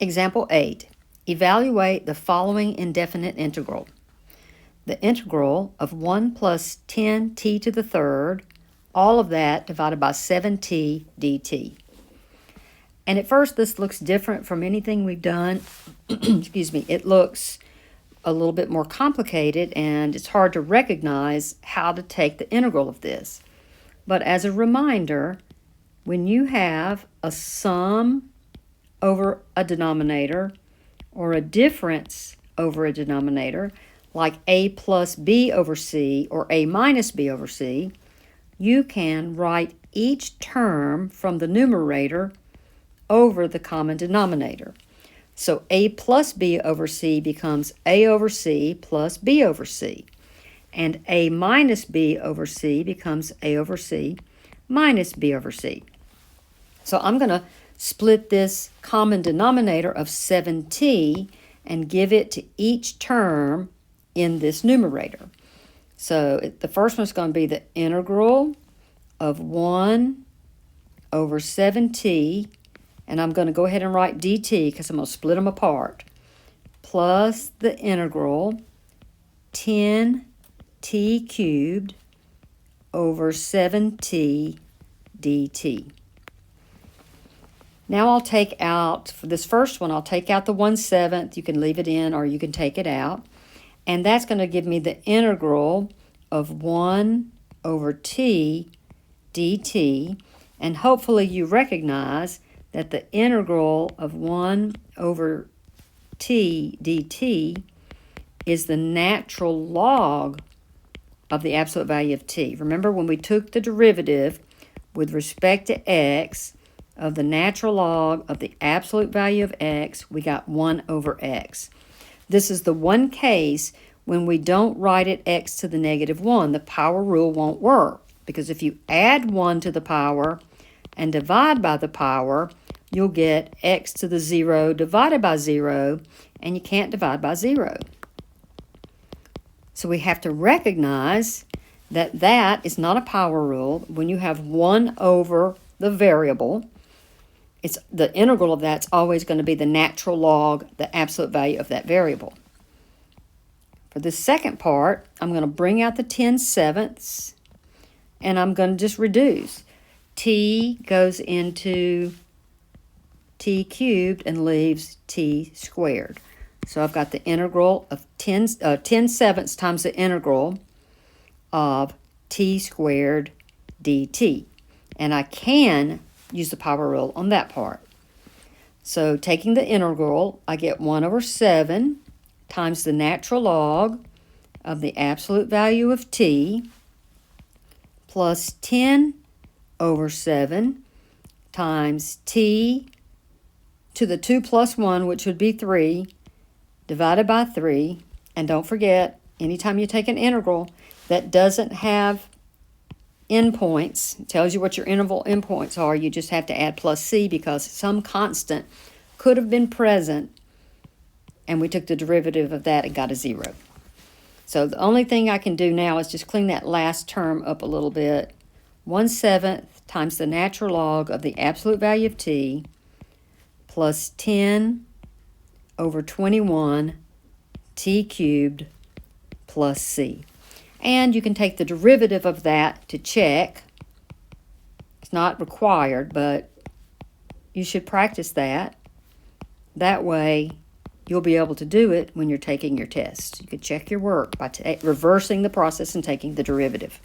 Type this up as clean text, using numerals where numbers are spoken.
Example 8. Evaluate the following indefinite integral. The integral of 1 plus 10t to the third, all of that divided by 7t dt. And at first this looks different from anything we've done. Excuse me. It looks a little bit more complicated and it's hard to recognize how to take the integral of this. But as a reminder, when you have a sum over a denominator or a difference over a denominator, like a plus b over c or a minus b over c, you can write each term from the numerator over the common denominator. So a plus b over c becomes a over c plus b over c. And a minus b over c becomes a over c minus b over c. So I'm going to split this common denominator of 7t and give it to each term in this numerator. So the first one's going to be the integral of 1 over 7t, and I'm going to go ahead and write dt because I'm going to split them apart, plus the integral 10t cubed over 7t dt. Now I'll take out, for this first one, I'll take out the 1/7. You can leave it in or you can take it out. And that's going to give me the integral of 1 over t dt. And hopefully you recognize that the integral of 1 over t dt is the natural log of the absolute value of t. Remember when we took the derivative with respect to x of the natural log of the absolute value of x, we got 1 over x. This is the one case when we don't write it x to the negative 1. The power rule won't work, because if you add 1 to the power and divide by the power, you'll get x to the 0 divided by 0, and you can't divide by 0. So we have to recognize that that is not a power rule. When you have 1 over the variable, it's the integral of that's always going to be the natural log, the absolute value of that variable. For the second part, I'm going to bring out the 10/7, and I'm going to just reduce. T goes into t cubed and leaves t squared. So I've got the integral of 10/7 times the integral of t squared dt. And I can use the power rule on that part. So taking the integral, I get 1 over 7 times the natural log of the absolute value of t plus 10 over 7 times t to the 2 plus 1, which would be 3, divided by 3. And don't forget, anytime you take an integral that doesn't have endpoints, it tells you what your interval endpoints are, you just have to add plus c because some constant could have been present and we took the derivative of that and got a 0. So the only thing I can do now is just clean that last term up a little bit. 1/7 times the natural log of the absolute value of t plus 10 over 21 t cubed plus c. And you can take the derivative of that to check. It's not required, but you should practice that. That way, you'll be able to do it when you're taking your test. You can check your work by reversing the process and taking the derivative.